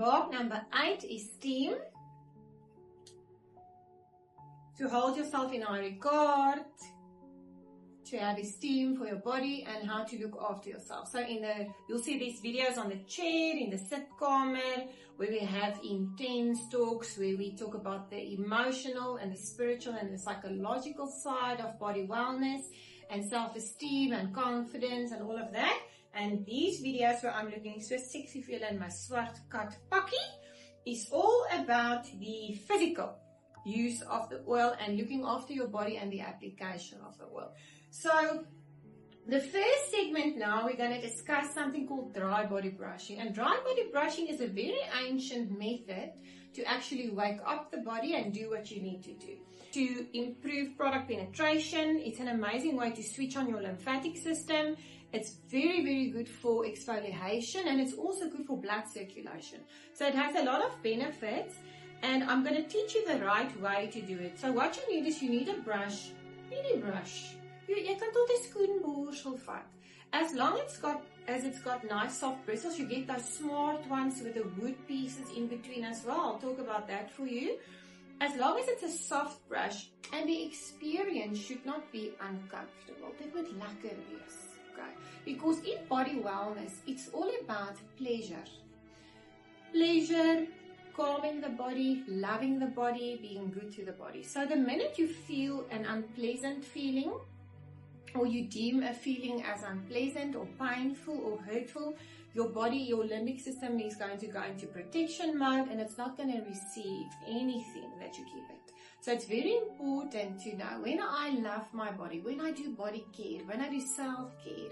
Embark number 8 is steam. To hold yourself in high regard, to have esteem for your body, and how to look after yourself. So you'll see these videos on the chair, in the sitkamer, where we have intense talks, where we talk about the emotional and the spiritual and the psychological side of body wellness and self-esteem and confidence and all of that. And these videos where I'm looking so sexy feel in my swart kat pakkie is all about the physical use of the oil and looking after your body and the application of the oil. So the first segment now, we're going to discuss something called dry body brushing. And dry body brushing is a very ancient method to actually wake up the body and do what you need to do. To improve product penetration, it's an amazing way to switch on your lymphatic system. It's very, very good for exfoliation, and it's also good for blood circulation. So it has a lot of benefits, and I'm going to teach you the right way to do it. So what you need is you need a brush, mini brush. Jy kan tot 'n skoenborsel vat. As long as it's got nice soft bristles, you get those smart ones with the wood pieces in between as well. I'll talk about that for you. As long as it's a soft brush, and the experience should not be uncomfortable. Dit moet lekker wees, okay? Because in body wellness, it's all about pleasure. Pleasure, calming the body, loving the body, being good to the body. So the minute you feel an unpleasant feeling, or you deem a feeling as unpleasant or painful or hurtful, your body, your limbic system is going to go into protection mode, and it's not going to receive anything that you give it. So it's very important to know, when I love my body, when I do body care, when I do self-care,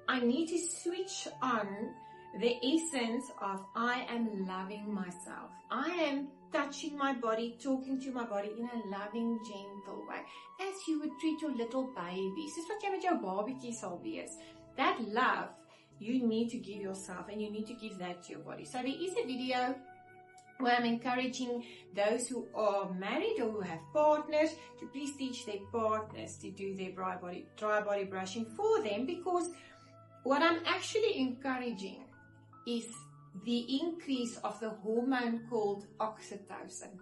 I need to switch on the essence of I am loving myself. I am touching my body, talking to my body in a loving, gentle way, as you would treat your little baby. Soos wat jy met jou babatjie sal wees. That love you need to give yourself, and you need to give that to your body. So there is a video where I'm encouraging those who are married or who have partners to please teach their partners to do their dry body brushing for them, because what I'm actually encouraging is the increase of the hormone called oxytocin.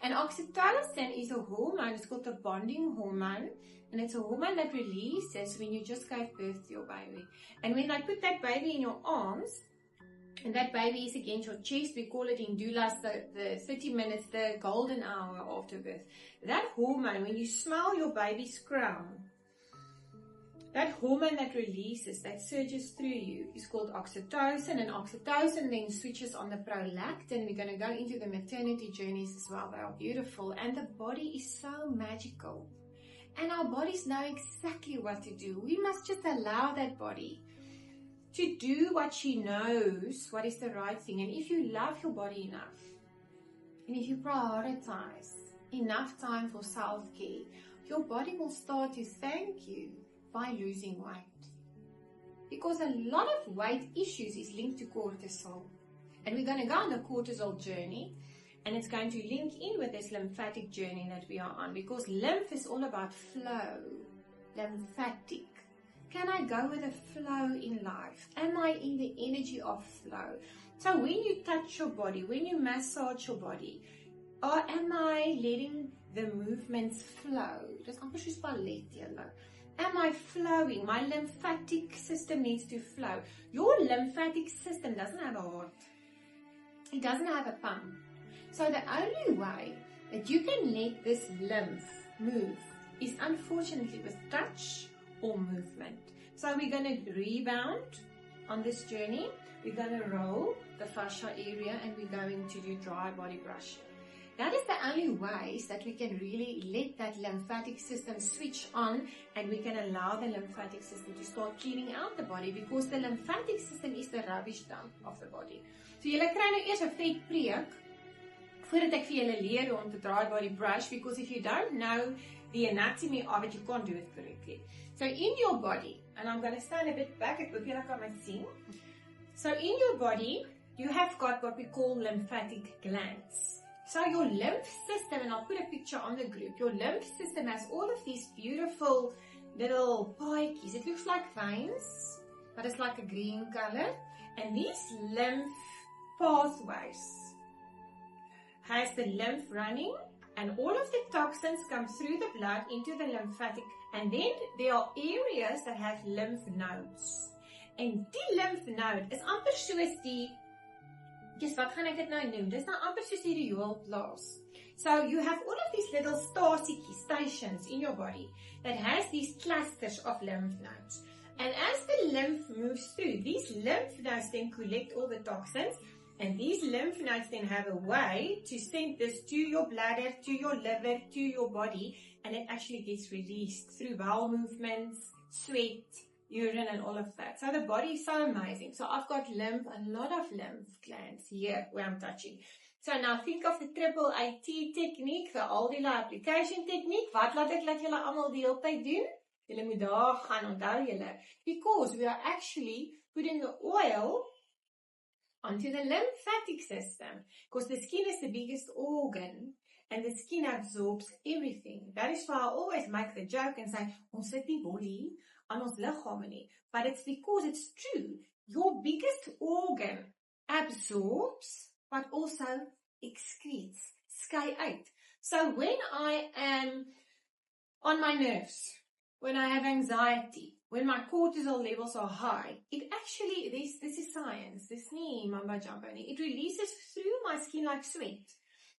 And oxytocin is a hormone, it's called the bonding hormone, and it's a hormone that releases when you just gave birth to your baby. And when I put that baby in your arms, and that baby is against your chest, we call it in doulas the 30 minutes, the golden hour after birth. That hormone, when you smell your baby's crown, that hormone that releases, that surges through you, is called oxytocin, and oxytocin then switches on the prolactin. We're going to go into the maternity journeys as well. They are beautiful, and the body is so magical, and our bodies know exactly what to do. We must just allow that body to do what she knows, what is the right thing. And if you love your body enough, and if you prioritize enough time for self-care, your body will start to thank you by losing weight. Because a lot of weight issues is linked to cortisol. And we're going to go on the cortisol journey, and it's going to link in with this lymphatic journey that we are on, because lymph is all about flow, lymphatic. Can I go with the flow in life? Am I in the energy of flow? So when you touch your body, when you massage your body, or am I letting the movements flow? Dis amper soos ballet, julle. Am I flowing? My lymphatic system needs to flow. Your lymphatic system doesn't have a heart. It doesn't have a pump. So the only way that you can let this lymph move is unfortunately with touch or movement. So we're going to rebound on this journey. We're going to roll the fascia area, and we're going to do dry body brushing. That is the only ways that we can really let that lymphatic system switch on, and we can allow the lymphatic system to start cleaning out the body, because the lymphatic system is the rubbish dump of the body. So julle kry nou eers 'n vet preek voordat ek vir julle leer om te dry body brush, because if you don't know the anatomy of it, you can't do it correctly. So in your body, and I'm going to stand a bit back, ek hoop julle kan my sien. So in your body, you have got what we call lymphatic glands. So your lymph system, and I'll put a picture on the group, your lymph system has all of these beautiful little paadjies. It looks like veins, but it's like a green color. And these lymph pathways, has the lymph running, and all of the toxins come through the blood into the lymphatic, and then there are areas that have lymph nodes. En die lymfnode is amper soos die, wat gaan ek dit nou noem? Dis nou amper soos die rioolplaas. So you have all of these little stations in your body that has these clusters of lymph nodes. And as the lymph moves through, these lymph nodes then collect all the toxins, and these lymph nodes then have a way to send this to your bladder, to your liver, to your body, and it actually gets released through bowel movements, sweat, urine, and all of that. So the body is so amazing. So I've got a lot of lymph glands here where I'm touching. So now think of the triple AT technique, the Aldila application technique. Wat laat ek laat julle almal die hele tyd doen? Julle moet daar gaan, onthou julle. Because we are actually putting the oil onto the lymphatic system. Because the skin is the biggest organ, and the skin absorbs everything. That is why I always make the joke and say, ons sit nie bolie aan ons liggame nie. But it's because it's true. Your biggest organ absorbs, but also excretes, skei uit. So when I am on my nerves, when I have anxiety, when my cortisol levels are high, it actually, this is science, this nie mamba jumbo nie. It releases through my skin like sweat.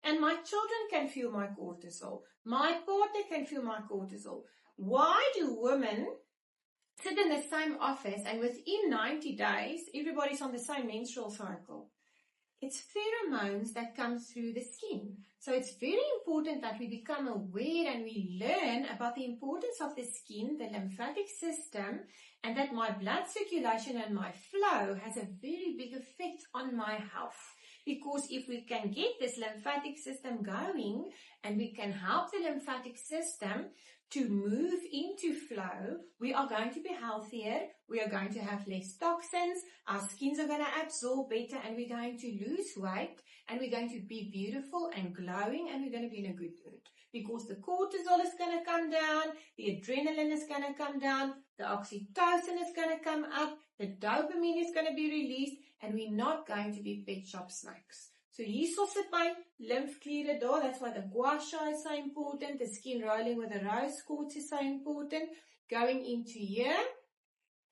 And my children can feel my cortisol. My partner can feel my cortisol. Why do women sit in the same office and within 90 days, everybody's on the same menstrual cycle? It's pheromones that come through the skin. So it's very important that we become aware and we learn about the importance of the skin, the lymphatic system, and that my blood circulation and my flow has a very big effect on my health. Because if we can get this lymphatic system going and we can help the lymphatic system to move into flow, we are going to be healthier, we are going to have less toxins, our skins are going to absorb better, and we're going to lose weight, and we're going to be beautiful and glowing, and we're going to be in a good mood. Because the cortisol is going to come down, the adrenaline is going to come down, the oxytocin is going to come up, the dopamine is going to be released, and we're not going to be pet shop snakes. So hierso sit my lymphkliere daar, that's why the gua sha is so important, the skin rolling with the rose quartz is so important. Going into here,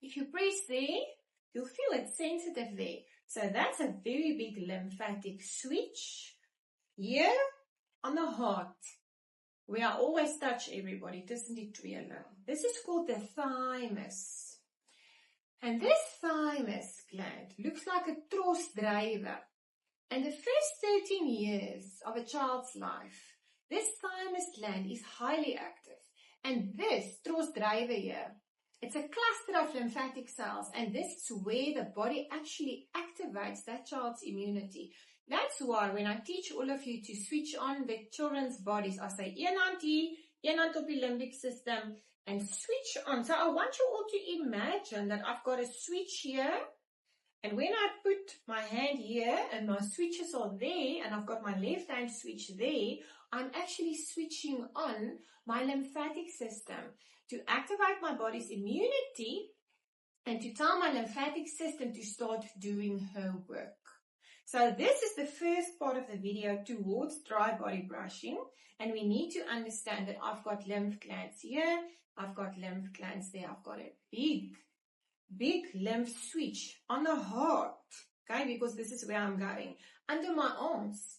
if you press there, you'll feel it sensitive there. So that's a very big lymphatic switch. Here, on the heart, where I always touch everybody, tussen die twee nou. This is called the thymus. And this thymus gland looks like a trosdrywer. And the first 13 years of a child's life, this thymus gland is highly active. And this trosdrywer here, it's a cluster of lymphatic cells, and this is where the body actually activates that child's immunity. That's why when I teach all of you to switch on the children's bodies, I say, een hand hier, een hand op die limbic system, and switch on. So I want you all to imagine that I've got a switch here, and when I put my hand here and my switches are there, and I've got my left hand switch there, I'm actually switching on my lymphatic system to activate my body's immunity and to tell my lymphatic system to start doing her work. So this is the first part of the video towards dry body brushing, and we need to understand that I've got lymph glands here, I've got lymph glands there, I've got a big lymph switch on the heart, okay, because this is where I'm going. Under my arms,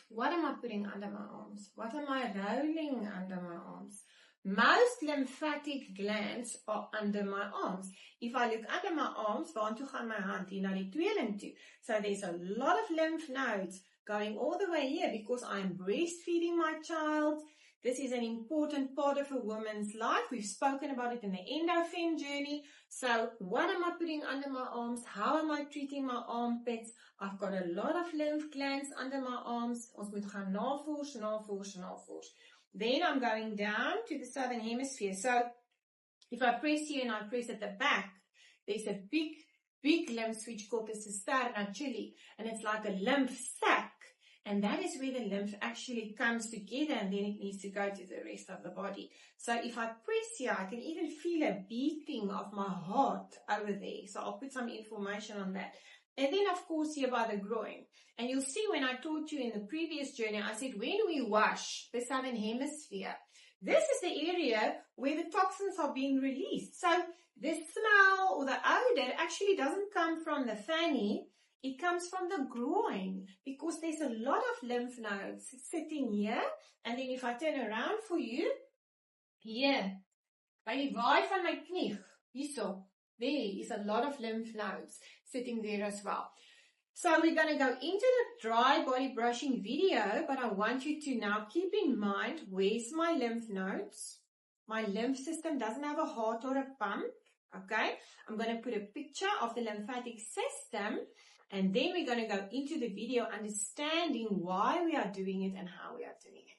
what am I putting under my arms? What am I rolling under my arms? Most lymphatic glands are under my arms. If I look under my arms, waartoe gaan my hand? Hier na die tweeling toe. So there's a lot of lymph nodes going all the way here because I'm breastfeeding my child. This is an important part of a woman's life. We've spoken about it in the endofem journey. So what am I putting under my arms? How am I treating my armpits? I've got a lot of lymph glands under my arms. Ons moet gaan navors. Then I'm going down to the southern hemisphere. So if I press here and I press at the back, there's a big lymph switch called the cisterna chili, and it's like a lymph sac. And that is where the lymph actually comes together, and then it needs to go to the rest of the body. So if I press here, I can even feel a beating of my heart over there. So I'll put some information on that. And then, of course, here by the groin. And you'll see when I taught you in the previous journey, I said when we wash the southern hemisphere, this is the area where the toxins are being released. So the smell or the odor actually doesn't come from the fanny. It comes from the groin because there's a lot of lymph nodes sitting here. And then if I turn around for you, here, by die waai van my knie, hierso, there is a lot of lymph nodes sitting there as well. So we're going to go into the dry body brushing video, but I want you to now keep in mind, where's my lymph nodes? My lymph system doesn't have a heart or a pump, okay? I'm going to put a picture of the lymphatic system, and then we're going to go into the video understanding why we are doing it and how we are doing it.